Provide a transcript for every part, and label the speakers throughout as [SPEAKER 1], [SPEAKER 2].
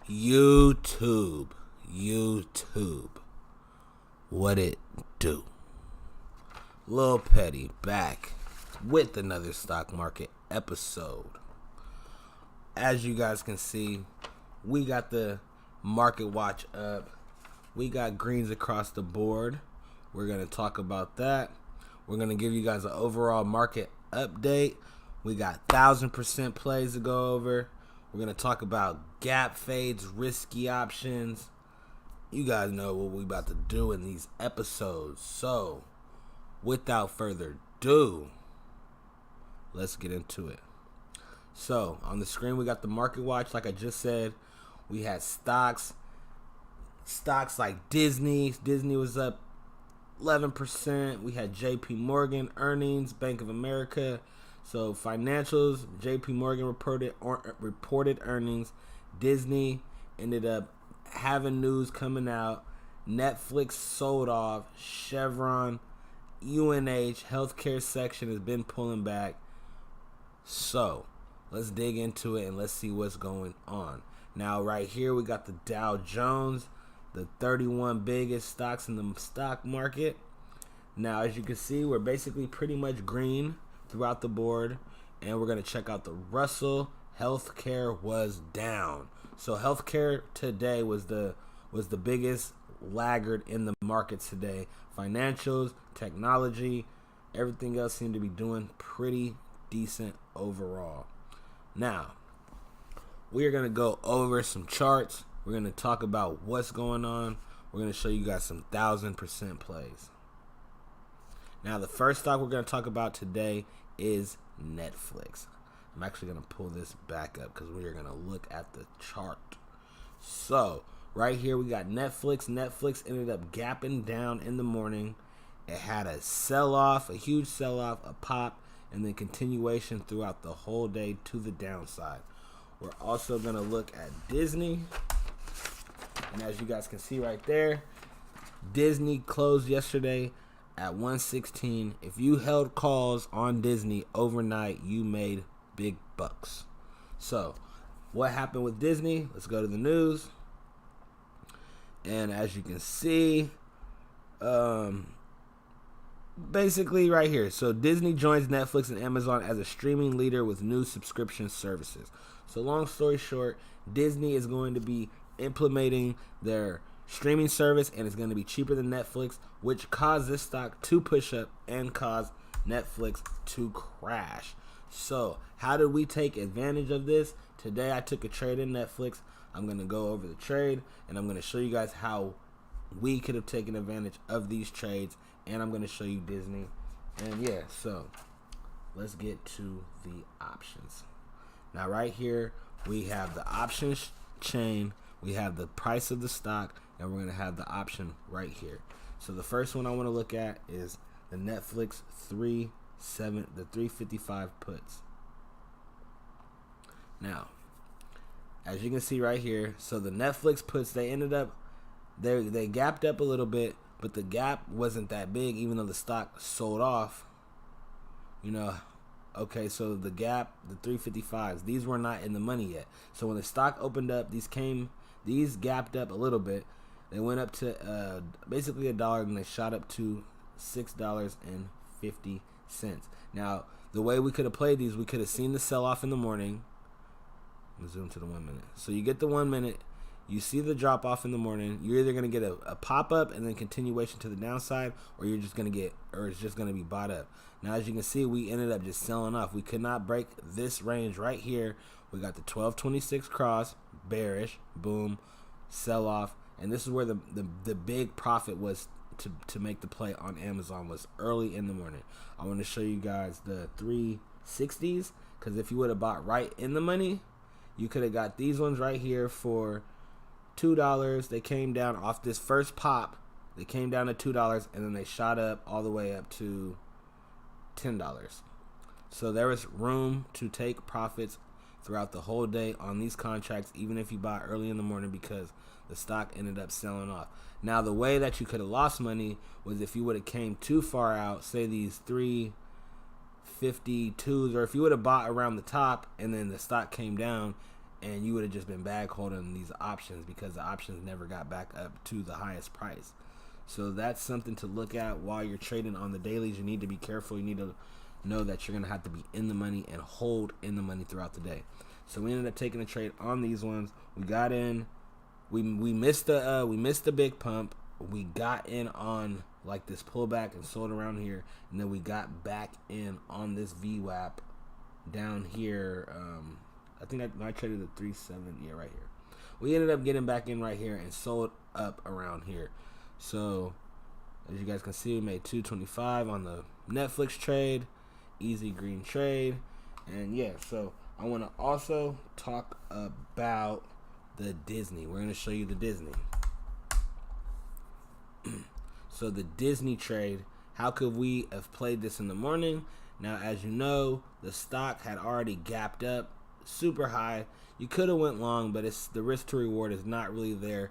[SPEAKER 1] YouTube, what it do? Lil Petty back with another stock market episode. As you guys can see, we got the market watch up. We got greens across the board. We're going to talk about that. We're going to give you guys an overall market update. We got 1,000% plays to go over. We're going to talk about gap fades, risky options. You guys know what we about to do in these episodes. So, without further ado, let's get into it. So, on the screen, we got the market watch. Like I just said, we had stocks like Disney. Disney was up 11%. We had JP Morgan earnings, Bank of America. So financials, JP Morgan reported earnings. Disney ended up having news coming out. Netflix sold off. Chevron, UNH, healthcare section has been pulling back. So let's dig into it and let's see what's going on. Now right here we got the Dow Jones, the 31 biggest stocks in the stock market. Now as you can see, we're basically pretty much green throughout the board, and we're going to check out the Russell. Healthcare was down. So healthcare today was the biggest laggard in the markets today. Financials, technology, everything else seemed to be doing pretty decent overall. Now, we are going to go over some charts. We're going to talk about what's going on. We're going to show you guys some 1,000% plays. Now, the first stock we're going to talk about today is Netflix. I'm actually going to pull this back up because we are going to look at the chart. So, right here we got Netflix. Netflix ended up gapping down in the morning. It had a sell-off, a huge sell-off, a pop, and then continuation throughout the whole day to the downside. We're also going to look at Disney. And as you guys can see right there, Disney closed yesterday at 116. If you held calls on Disney overnight, you made big bucks. So, what happened with Disney? Let's go to the news. And as you can see, basically right here. So, Disney joins Netflix and Amazon as a streaming leader with new subscription services. So, long story short, Disney is going to be implementing their streaming service, and it's going to be cheaper than Netflix, which caused this stock to push up and cause Netflix to crash. So how did we take advantage of this? Today I took a trade in Netflix. I'm going to go over the trade, and I'm going to show you guys how we could have taken advantage of these trades, and I'm going to show you Disney. And yeah, so let's get to the options. Now right here we have the options chain. We have the price of the stock, and we're going to have the option right here. So the first one I want to look at is the Netflix 355 puts. Now, as you can see right here, so the Netflix puts, they ended up, they gapped up a little bit, but the gap wasn't that big, even though the stock sold off. You know, okay, so the gap, the 355s, these were not in the money yet. So when the stock opened up, these gapped up a little bit. They went up to basically $1, and they shot up to $6.50. Now, the way we could have played these, we could have seen the sell-off in the morning. Let me zoom to the 1 minute. So you get the 1 minute, you see the drop-off in the morning. You're either going to get a pop-up and then continuation to the downside, or you're just going to get, or it's just going to be bought up. Now, as you can see, we ended up just selling off. We could not break this range right here. We got the 1226 cross, bearish, boom, sell off, and this is where the big profit was to make the play on Amazon, was early in the morning. I want to show you guys the 360s, because if you would have bought right in the money, you could have got these ones right here for $2. They came down off this first pop. They came down to $2, and then they shot up all the way up to $10. So there was room to take profits throughout the whole day on these contracts, even if you buy early in the morning, because the stock ended up selling off. Now, the way that you could have lost money was if you would have came too far out, say these 352s, or if you would have bought around the top and then the stock came down and you would have just been bag holding these options because the options never got back up to the highest price. So that's something to look at while you're trading on the dailies. You need to be careful. You need to know that you're going to have to be in the money and hold in the money throughout the day. So we ended up taking a trade on these ones. We got in. We missed the big pump. We got in on like this pullback and sold around here, and then we got back in on this VWAP down here. I think I traded the 3.7. Yeah, right here. We ended up getting back in right here and sold up around here. So as you guys can see, we made $225 on the Netflix trade, easy green trade, and yeah. So I want to also talk about the Disney. We're going to show you the Disney. So the Disney trade, how could we have played this in the morning? Now, as you know, the stock had already gapped up super high. You could have went long, but it's the risk to reward is not really there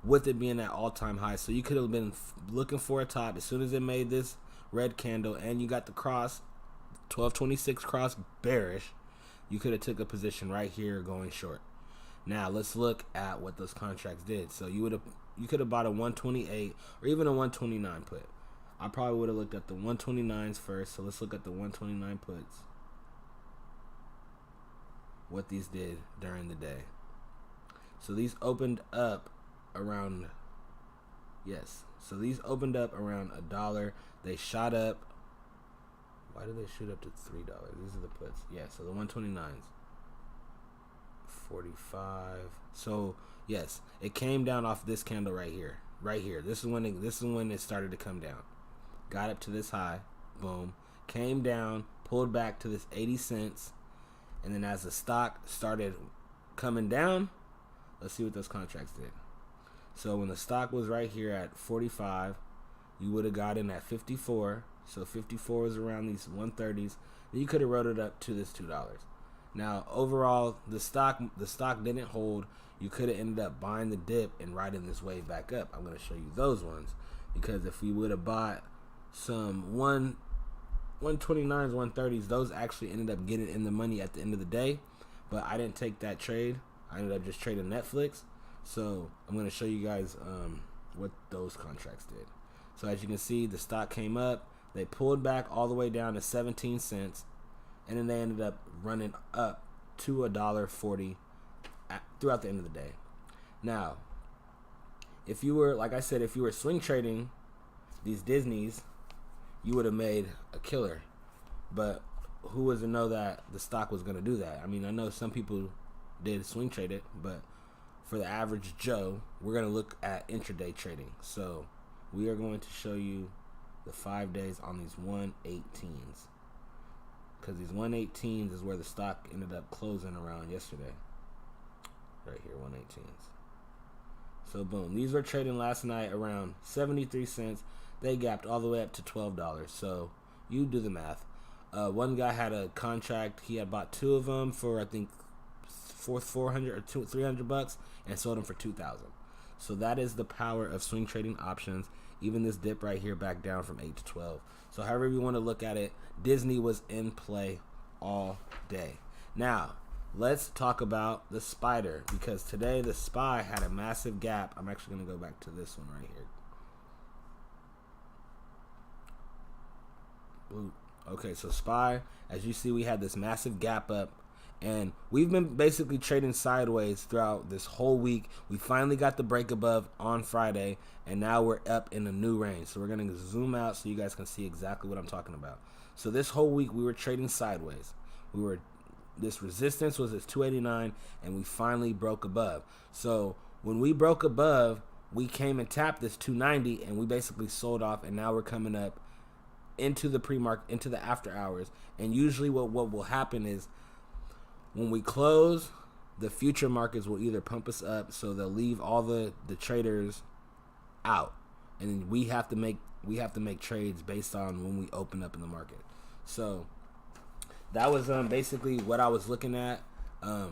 [SPEAKER 1] with it being at all-time high. So you could have been looking for a top as soon as it made this red candle, and you got the cross, 1226 cross bearish. You could have took a position right here going short. Now let's look at what those contracts did. So you could have bought a 128 or even a 129 put. I probably would have looked at the 129s first. So let's look at the 129 puts. What these did during the day. So these opened up around, yes. So these opened up around $1. They shot up. Why did they shoot up to $3? These are the puts. Yeah, so the 129s. 45. So yes, it came down off this candle right here. Right here. This is when it started to come down. Got up to this high. Boom. Came down, pulled back to this 80 cents. And then as the stock started coming down, let's see what those contracts did. So when the stock was right here at 45, you would have got in at 54. So 54 was around these 130s. Then you could have wrote it up to this $2. Now overall, the stock didn't hold. You could have ended up buying the dip and riding this wave back up. I'm going to show you those ones, because if we would have bought some 129s, 130s, those actually ended up getting in the money at the end of the day. But I didn't take that trade. I ended up just trading Netflix. So I'm going to show you guys what those contracts did. So as you can see, the stock came up. They pulled back all the way down to 17 cents. And then they ended up running up to $1.40 throughout the end of the day. Now, if you were, like I said, if you were swing trading these Disneys, you would have made a killer. But who was to know that the stock was going to do that? I mean, I know some people did swing trade it, but for the average Joe, we're going to look at intraday trading. So we are going to show you the 5 days on these 118s. Because these 118s is where the stock ended up closing around yesterday. Right here, 118s. So boom, these were trading last night around 73 cents. They gapped all the way up to $12. So you do the math. One guy had a contract. He had bought two of them for, I think, $400 or $300 and sold them for $2,000. So that is the power of swing trading options. Even this dip right here back down from 8 to 12. So however you want to look at it, Disney was in play all day. Now, let's talk about the spider, because today the SPY had a massive gap. I'm actually going to go back to this one right here. Ooh. Okay, so SPY, as you see, we had this massive gap up. And we've been basically trading sideways throughout this whole week. We finally got the break above on Friday, and now we're up in a new range. So we're going to zoom out so you guys can see exactly what I'm talking about. So this whole week we were trading sideways. This resistance was at 289, and we finally broke above. So when we broke above, we came and tapped this 290, and we basically sold off, and now we're coming up into the pre-market, into the after hours. And usually what will happen is, when we close, the future markets will either pump us up, so they'll leave all the traders out, and we have to make trades based on when we open up in the market. So that was basically what I was looking at. I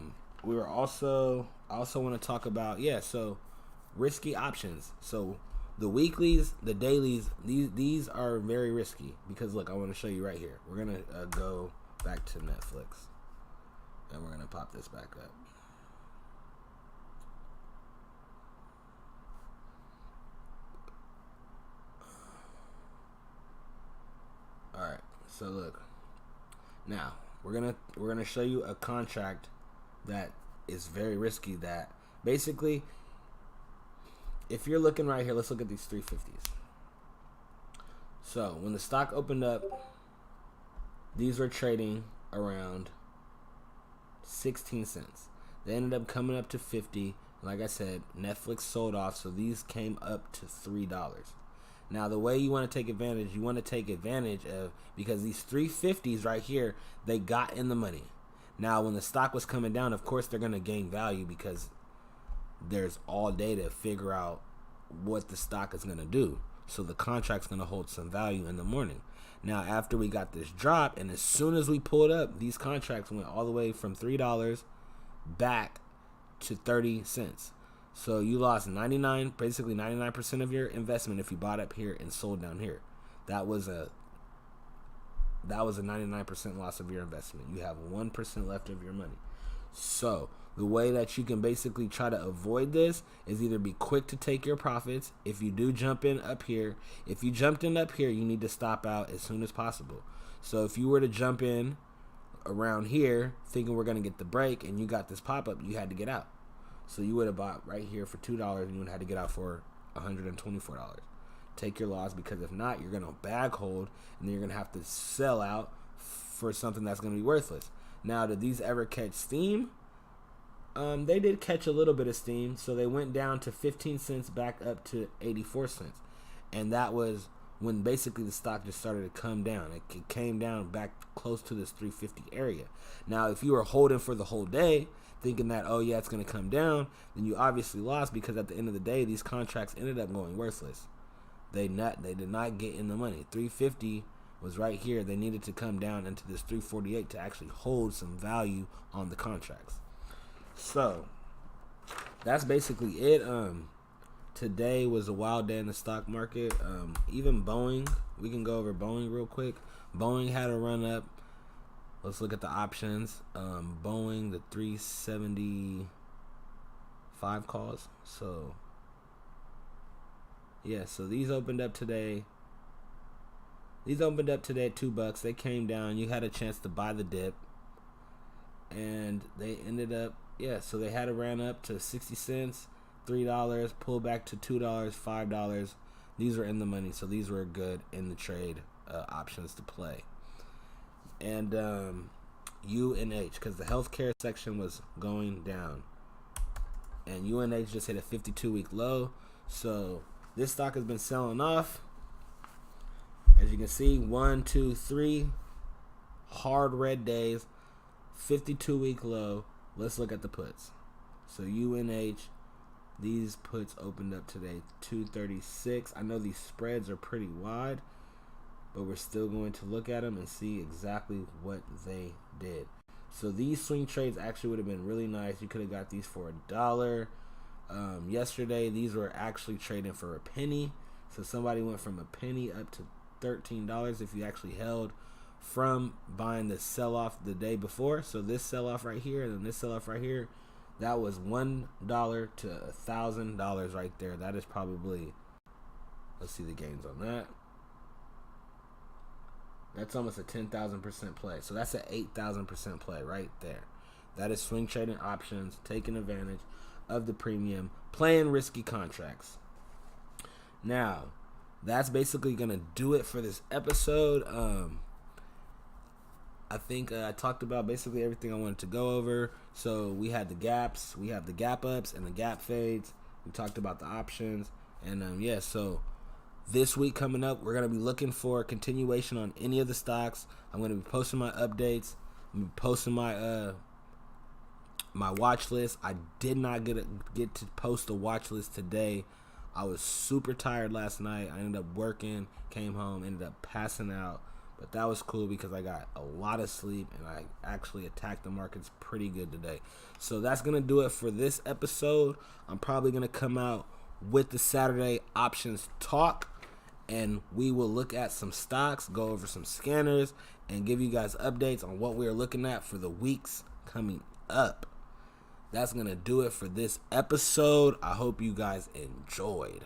[SPEAKER 1] also want to talk about so risky options. So the weeklies, the dailies, these are very risky, because look, I want to show you right here. We're gonna go back to Netflix. And we're going to pop this back up. So look, now we're gonna show you a contract that is very risky. That basically, if you're looking right here, let's look at these 350s. So when the stock opened up, these were trading around 16 cents. They ended up coming up to 50. Like I said, Netflix sold off, so these came up to $3. Now, the way you want to take advantage, of, because these 350s right here, they got in the money. Now, when the stock was coming down, of course, they're going to gain value because there's all day to figure out what the stock is going to do. So the contract's going to hold some value in the morning. Now, after we got this drop, and as soon as we pulled up, these contracts went all the way from $3 back to 30 cents. So you lost basically 99% of your investment if you bought up here and sold down here. That was a 99% loss of your investment. You have 1% left of your money. So the way that you can basically try to avoid this is either be quick to take your profits. If you do jump in up here, you need to stop out as soon as possible. So if you were to jump in around here thinking we're going to get the break and you got this pop-up, you had to get out. So you would have bought right here for $2 and you would have had to get out for $124. Take your loss, because if not, you're going to bag hold and then you're going to have to sell out for something that's going to be worthless. Now, did these ever catch steam? They did catch a little bit of steam. So they went down to 15 cents back up to 84 cents. And that was when basically the stock just started to come down. It came down back close to this 350 area. Now, if you were holding for the whole day, thinking that, oh yeah, it's going to come down, then you obviously lost, because at the end of the day, these contracts ended up going worthless. They did not get in the money. 350 was right here. They needed to come down into this 348 to actually hold some value on the contracts. So that's basically it. Today was a wild day in the stock market. Even Boeing, we can go over Boeing real quick. Boeing had a run up. Let's look at the options. Boeing, the 375 calls. So yeah, so these opened up today. These opened up today at $2. They came down. You had a chance to buy the dip, and they ended up, so they had a ran up to 60 cents, $3, pulled back to $2, $5. These were in the money, so these were good in the trade options to play. And UNH, because the healthcare section was going down, and UNH just hit a 52-week low. So this stock has been selling off. As you can see, 1, 2, 3 hard red days, 52-week low. Let's look at the puts. So UNH, these puts opened up today 236. I know these spreads are pretty wide, but we're still going to look at them and see exactly what they did. So these swing trades actually would have been really nice. You could have got these for $1. Yesterday, these were actually trading for a penny. So somebody went from a penny up to $13 if you actually held from buying the sell-off the day before. So this sell-off right here and then this sell-off right here, that was $1 to $1,000 right there. That is probably, let's see the gains on that. That's almost a 10,000% play. So that's an 8,000% play right there. That is swing trading options, taking advantage of the premium, playing risky contracts. Now, that's basically going to do it for this episode. I think I talked about basically everything I wanted to go over. So we had the gaps, we have the gap ups and the gap fades. We talked about the options. And so this week coming up, we're going to be looking for a continuation on any of the stocks. I'm going to be posting my updates. I'm going to be posting my my watch list. I did not get to post a watch list today. I was super tired last night. I ended up working, came home, ended up passing out. But that was cool because I got a lot of sleep and I actually attacked the markets pretty good today. So that's going to do it for this episode. I'm probably going to come out with the Saturday options talk, and we will look at some stocks, go over some scanners, and give you guys updates on what we're looking at for the weeks coming up. That's going to do it for this episode. I hope you guys enjoyed.